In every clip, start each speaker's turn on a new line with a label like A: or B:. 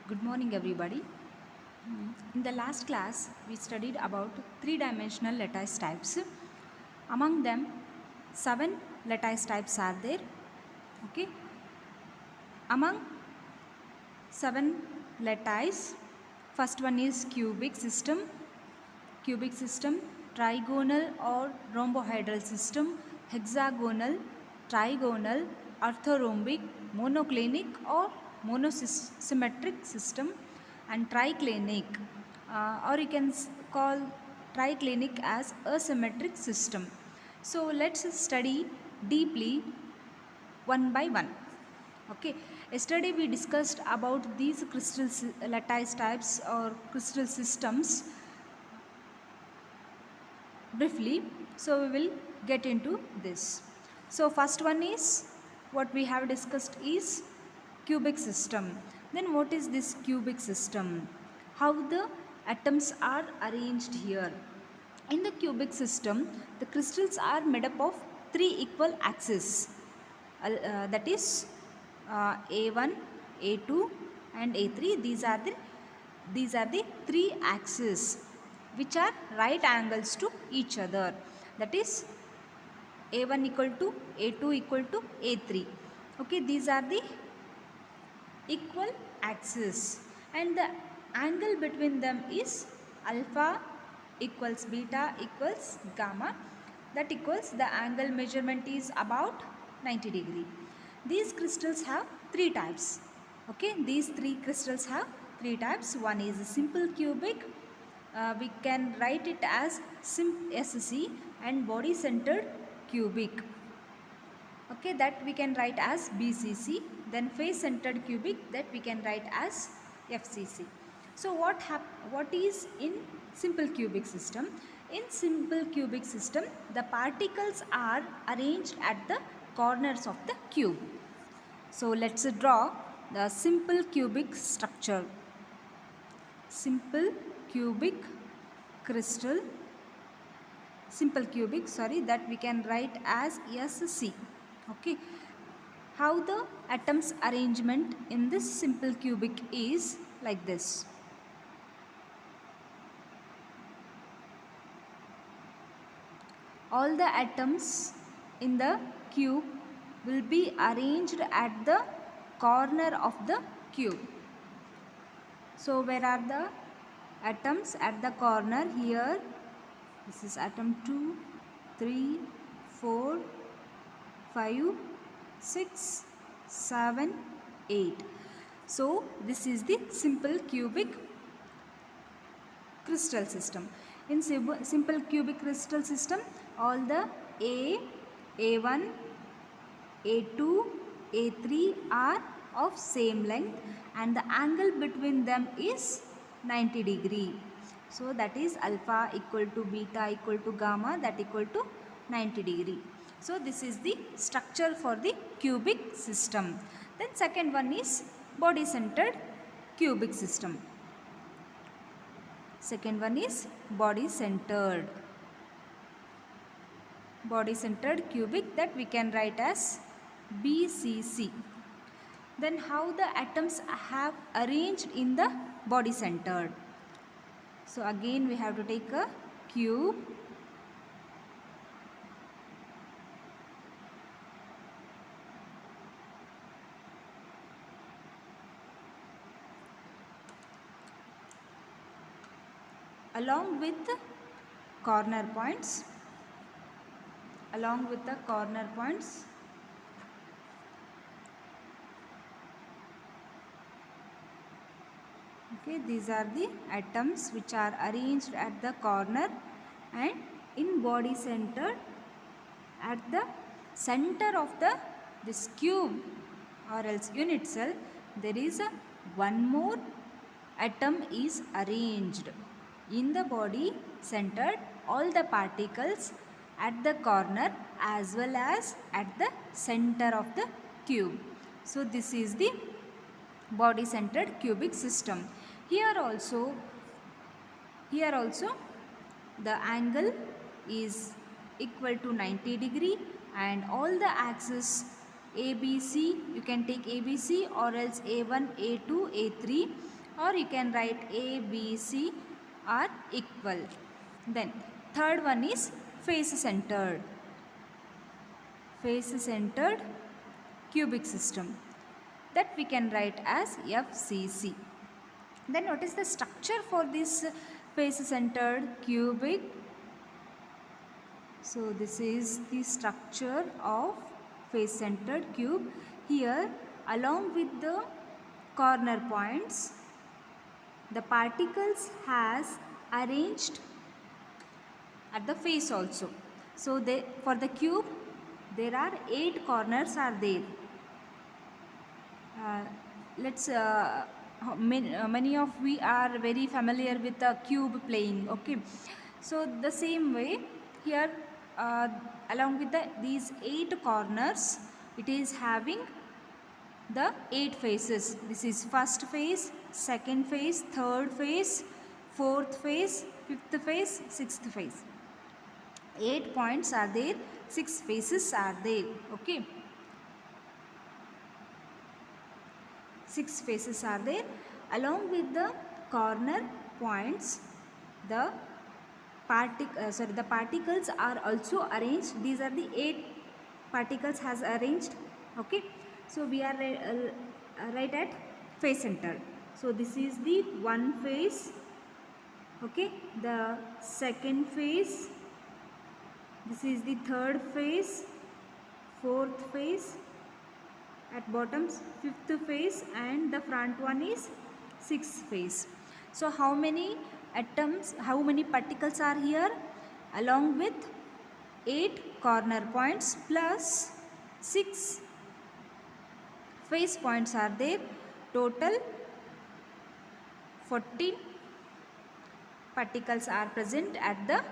A: Good morning, everybody. In the last class, we studied about three-dimensional lattice types. Among them, 7 lattice types are there. Okay. Among 7 lattice, first one is cubic system, trigonal or rhombohedral system, hexagonal, trigonal, orthorhombic, monoclinic or monosymmetric system, and triclinic, or you can call triclinic as a symmetric system. So let's study deeply one by one. Okay, yesterday we discussed about these lattice types or crystal systems briefly, so we will get into this. So first one is what we have discussed is cubic system. Then what is this cubic system? How the atoms are arranged here. In the cubic system, the crystals are made up of three equal axes, that is A1, A2 and A3. These are the three axes which are right angles to each other, that is A1 equal to A2 equal to A3. Okay, these are the equal axes and the angle between them is alpha equals beta equals gamma, that equals the angle measurement is about 90 degree. These crystals have three types. Okay, these three crystals have three types. One is simple cubic, we can write it as SC, and body centered cubic. Okay, that we can write as BCC. Then face centered cubic, that we can write as FCC. So what is in simple cubic system? In simple cubic system, the particles are arranged at the corners of the cube. So let's draw the simple cubic structure. Simple cubic crystal, that we can write as SC. Okay, how the atoms arrangement in this simple cubic is like this. All the atoms in the cube will be arranged at the corner of the cube. So where are the atoms at the corner? Here, this is atom 2, 3, 4, 5, 6, 7, 8. So this is the simple cubic crystal system. In simple cubic crystal system, all the A1, A2, A3 are of same length and the angle between them is 90 degree. So that is alpha equal to beta equal to gamma, that equal to 90 degree. So this is the structure for the cubic system. Then second one is body centered cubic system. Second one is body centered cubic, that we can write as BCC. Then how the atoms have arranged in the body centered? So again we have to take a cube, along with the corner points. Okay, these are the atoms which are arranged at the corner and in body center. At the center of this cube or else unit cell, there is one more atom is arranged. In the body centered, all the particles at the corner as well as at the center of the cube. So this is the body centered cubic system. Here also the angle is equal to 90 degree and all the axes ABC, you can take ABC or else A1, A2, A3, or you can write A, B, C are equal. Then third one is face centered. Face centered cubic system, that we can write as FCC. Then what is the structure for this face centered cubic? So this is the structure of face centered cube. Here, along with the corner points, the particles has arranged at the face also. So for the cube there are 8 corners are there. Let's many of we are very familiar with the cube playing. Okay, so the same way here, along with these 8 corners, it is having the 8 faces. This is first face, second face, third face, fourth face, fifth face, sixth face. 8 points are there, 6 faces are there. Okay, 6 faces are there. Along with the corner points, the particles are also arranged. These are the 8 particles has arranged. Okay, so we are right at face center. So this is the one face. Okay, the second face, this is the third face, fourth face, at bottoms fifth face, and the front one is sixth face. So how many atoms, how many particles are here? Along with 8 corner points plus 6 face points are there. Total 14 particles are present at the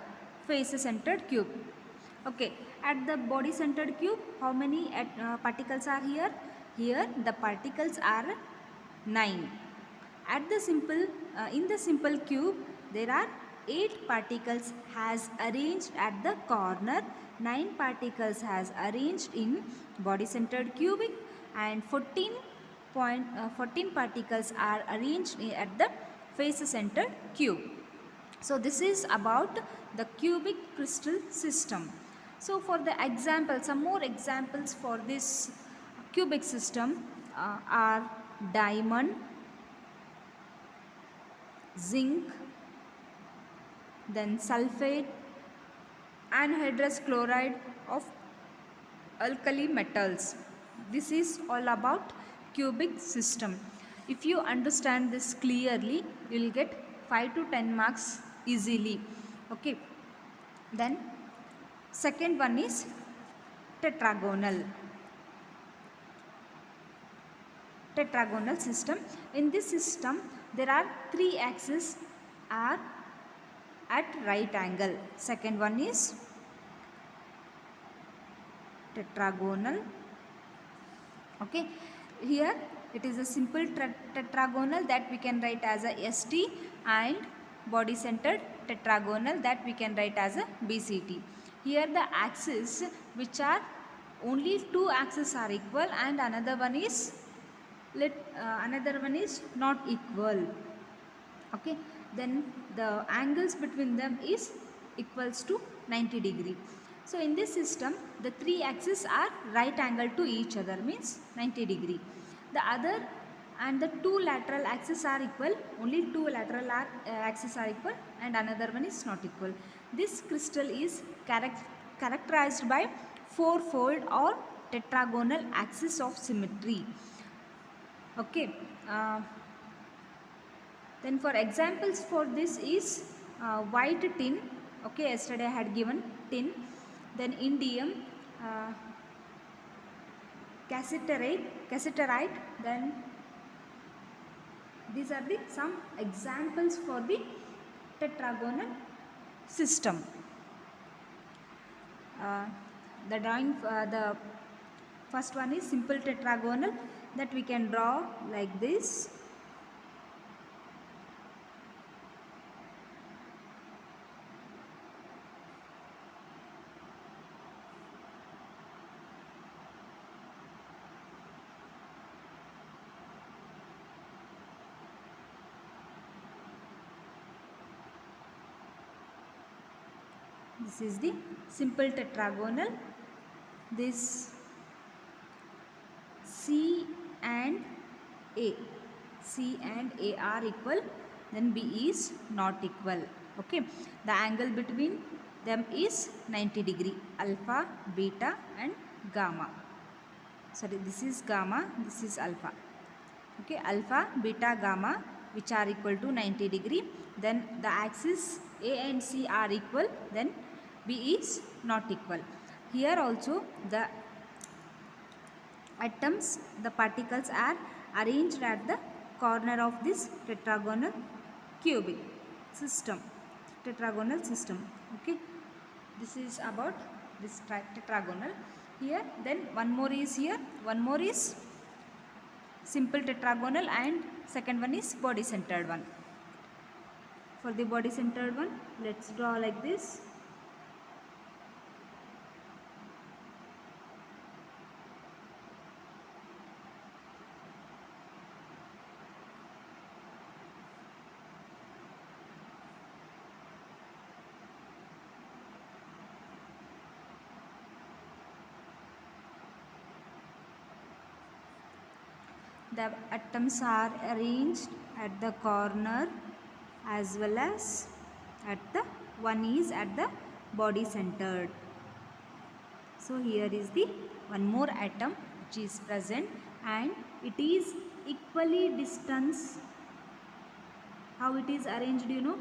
A: face centered cube. Okay, at the body centered cube, how many particles are here? Here the particles are 9. At the simple in the simple cube, there are 8 particles has arranged at the corner, 9 particles has arranged in body centered cubic, and 14 particles are arranged at the face centered cube. So this is about the cubic crystal system. So for the example, some more examples for this cubic system are diamond, zinc, then sulfate, anhydrous chloride of alkali metals. This is all about cubic system. If you understand this clearly, you will get 5 to 10 marks easily. Okay, then second one is tetragonal system. In this system there are 3 axes are at right angle. Second one is tetragonal. Okay, here it is a simple tetragonal that we can write as a ST, and body centered tetragonal that we can write as a BCT. Here the axes, which are only 2 axes are equal, and another one is not equal. Okay, then the angles between them is equals to 90 degree. So in this system the 3 axes are right angle to each other, means 90 degree. The other and the 2 lateral axes are equal, only 2 lateral axes are equal, and another one is not equal. This crystal is characterized by 4-fold or tetragonal axis of symmetry. Okay, then for examples for this is white tin. Okay, yesterday I had given tin. Then indium, cassiterite. Then these are the some examples for the tetragonal system. The drawing, the first one is simple tetragonal, that we can draw like this. This is the simple tetragonal. This C and A. C and A are equal, then B is not equal. Okay. The angle between them is 90 degree. Alpha, beta and gamma. Sorry, this is gamma, this is alpha. Okay, alpha, beta, gamma, which are equal to 90 degree. Then the axis A and C are equal, then B is not equal. Here also the atoms, the particles are arranged at the corner of this tetragonal cubic system. Tetragonal system. Okay, this is about this tetragonal. Here, then one more is here, one more is simple tetragonal, and second one is body centered one. For the body centered one, let's draw like this. The atoms are arranged at the corner as well as at the one is at the body centered. So here is the one more atom which is present, and it is equally distance. How it is arranged, you know?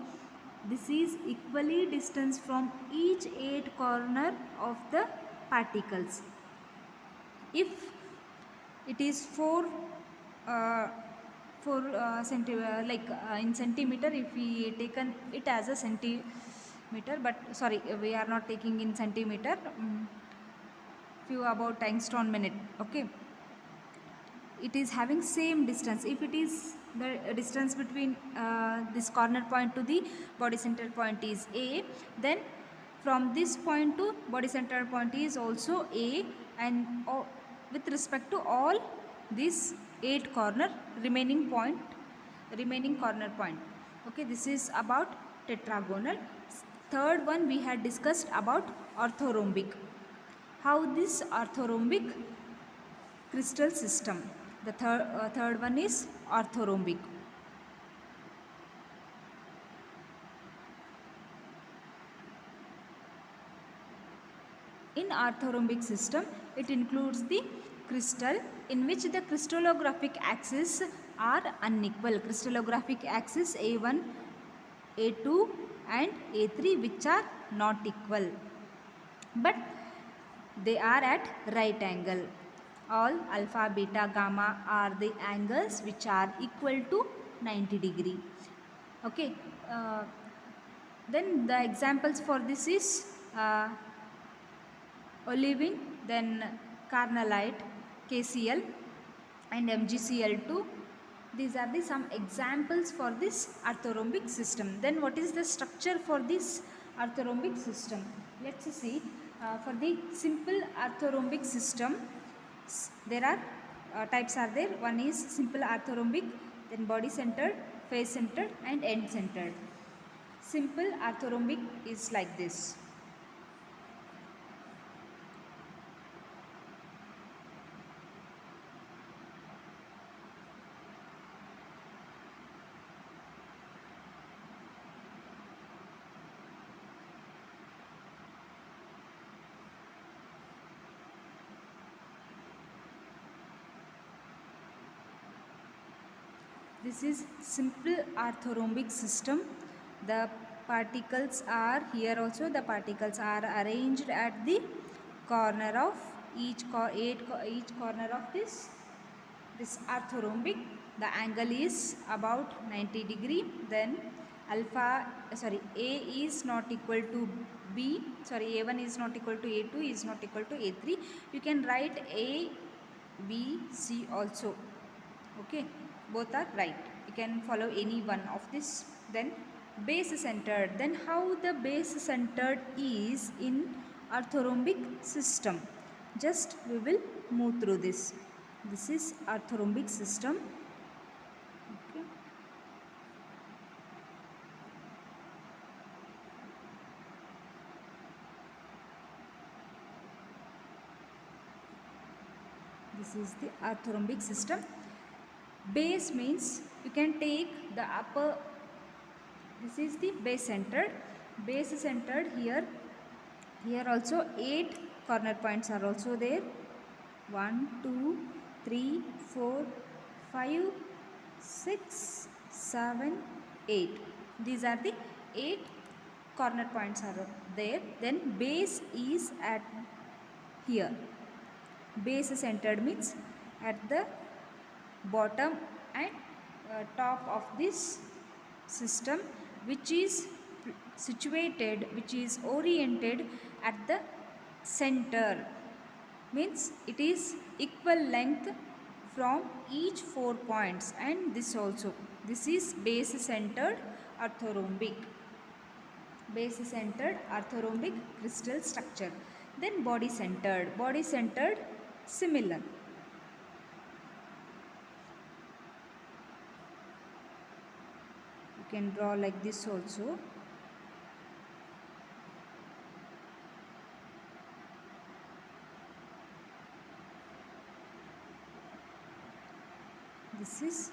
A: This is equally distance from each 8 corner of the particles. If it is 4 in centimeter, if we taken it as a centimeter, but sorry, we are not taking in centimeter, few about angstrom minute. Okay, it is having same distance. If it is the distance between this corner point to the body center point is A, then from this point to body center point is also A, and with respect to all these 8 corner remaining corner point. Okay, this is about tetragonal. Third one we had discussed about orthorhombic. How this orthorhombic crystal system. The third one is orthorhombic. In orthorhombic system, it includes the crystal in which the crystallographic axes are unequal. Crystallographic axis A1, A2 and A3 which are not equal, but they are at right angle. All alpha, beta, gamma are the angles which are equal to 90 degree. Okay. Then the examples for this is olivine, then carnallite, KCl and MgCl2. These are the some examples for this orthorhombic system. Then what is the structure for this orthorhombic system? Let's see. For the simple orthorhombic system, there are types are there. One is simple orthorhombic, then body centered, face centered and end centered. Simple orthorhombic is like this. This is simple orthorhombic system. The particles are here also. The particles are arranged at the corner of each corner of this orthorhombic. The angle is about 90 degree. Then A is not equal to B. A1 is not equal to A2 is not equal to A3. You can write A, B, C also. Okay, both are right. You can follow any one of this. Then base centered. Then how the base centered is in orthorhombic system? Just we will move through this. This is orthorhombic system. Okay. This is the orthorhombic system. Base means you can take the upper, this is the base centered. Base is centered here. Here also 8 corner points are also there. 1, 2, 3, 4, 5, 6, 7, 8. These are the 8 corner points are there. Then base is at here. Base is centered means at the bottom and top of this system, which is situated, which is oriented at the center, means it is equal length from each 4 points, and this also, this is base centered orthorhombic, base centered orthorhombic crystal structure. Then body centered similar. You can draw like this also. This is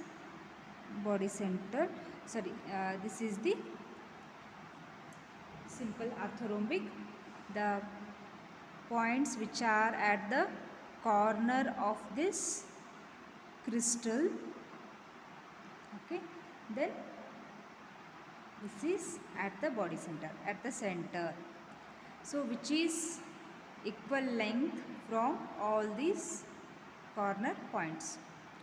A: body centered, sorry, this is the simple orthorhombic. The points which are at the corner of this crystal, okay. Then this is at the body center, at the center, so which is equal length from all these corner points,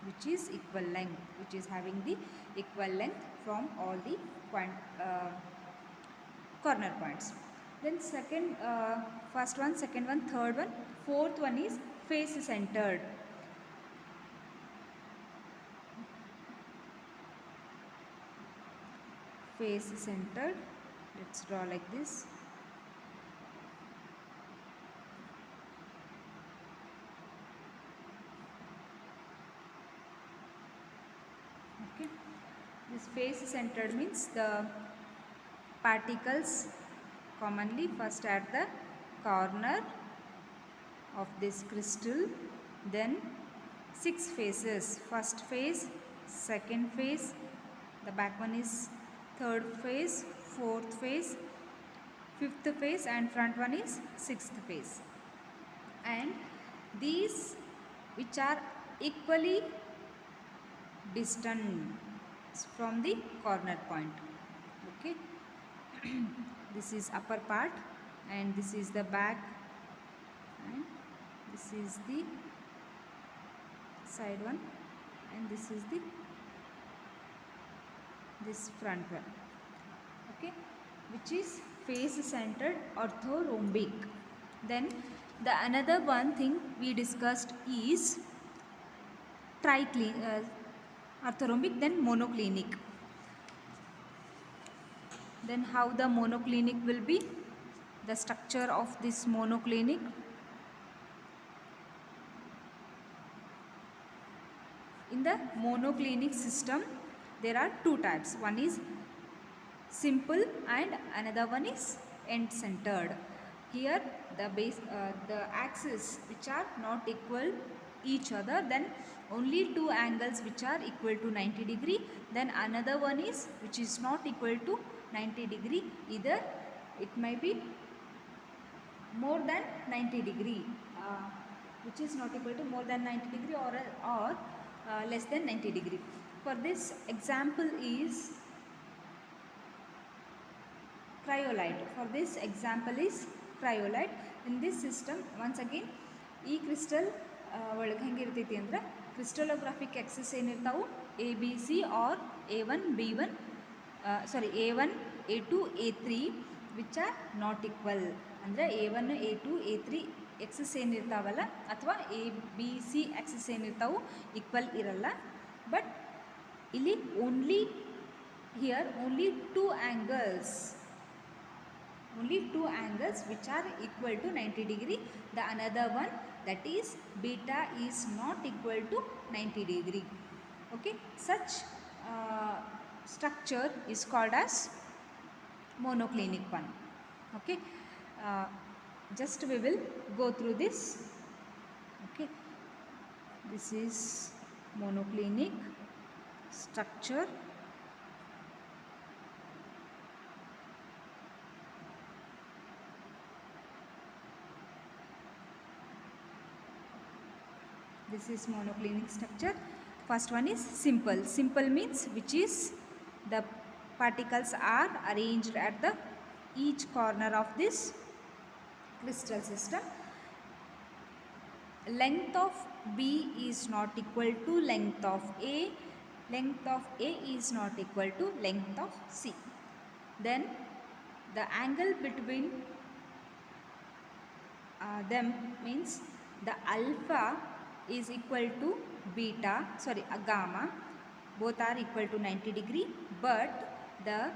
A: which is equal length, which is having the equal length from all the point, corner points. Then second, first one, second one, third one, fourth one is face centered. Face centered, let's draw like this. Okay, this face centered means the particles commonly first at the corner of this crystal, then 6 faces, first face, second face, the back one is third face, fourth face, fifth face, and front one is sixth face. And these which are equally distant from the corner point, okay. This is upper part, and this is the back, and this is the side one, and this is the this front one, okay, which is face centered orthorhombic. Then the another one thing we discussed is orthorhombic, then monoclinic. Then how the monoclinic will be, the structure of this monoclinic. In the monoclinic system there are two types, one is simple and another one is end centered. Here the base, the axes which are not equal each other, then only two angles which are equal to 90 degree, then another one is which is not equal to 90 degree, either it may be more than 90 degree, which is not equal to more than 90 degree, or less than 90 degree. For this example is cryolite. For this example is cryolite. In this system, once again, ಈ crystal ಒಳಗೆ ಹೆಂಗಿರ್ತೈತಿ ಅಂದ್ರೆ ಕ್ರಿಸ್ಟಲೋಗ್ರಾಫಿಕ್ Axis ಏನಿರ್ತಾವು ABC or A1, B1, sorry A1, A2, A3 which are not equal. ಅಂದರೆ A1, A2, A3 Axis ಏನಿರ್ತಾವಲ್ಲ ಅಥವಾ ABC Axis ಏನಿರ್ತಾವು equal ಇರಲ್ಲ. But ಇಲ್ಲಿ only here only two angles which are equal to 90 degree. The another one, that is beta, is not equal to 90 degree. Okay, such structure is called as monoclinic one. Okay, just we will go through this. Okay, This is monoclinic structure. This is monoclinic structure. First one is simple. Simple means which is the particles are arranged at the each corner of this crystal system. Length of B is not equal to length of A. Length of A is not equal to length of C. Then the angle between them means the alpha is equal to beta, gamma, both are equal to 90 degree, but the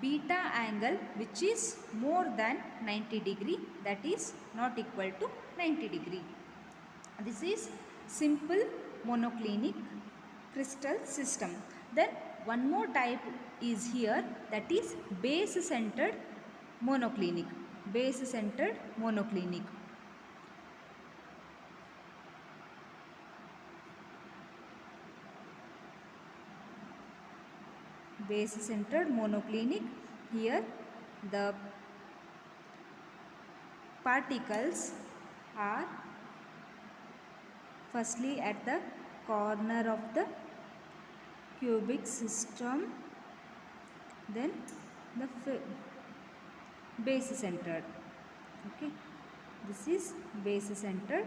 A: beta angle which is more than 90 degree, that is not equal to 90 degree. This is simple monoclinic crystal system. Then one more type is here, that is base centered monoclinic. Base centered monoclinic. Base centered monoclinic. Here the particles are firstly at the corner of the cubic system, then the base centered. Okay, this is base centered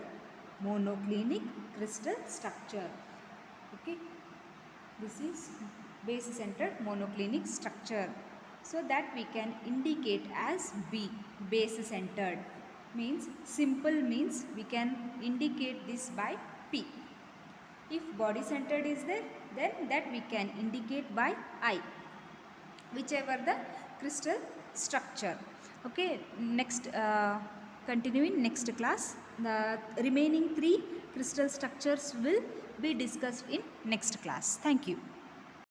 A: monoclinic crystal structure. Okay, this is base centered monoclinic structure, so that we can indicate as B, base centered. Means simple means we can indicate this by P. If body centered is there, then that we can indicate by I, whichever the crystal structure. Okay, next continuing next class, the remaining 3 crystal structures will be discussed in next class. Thank you.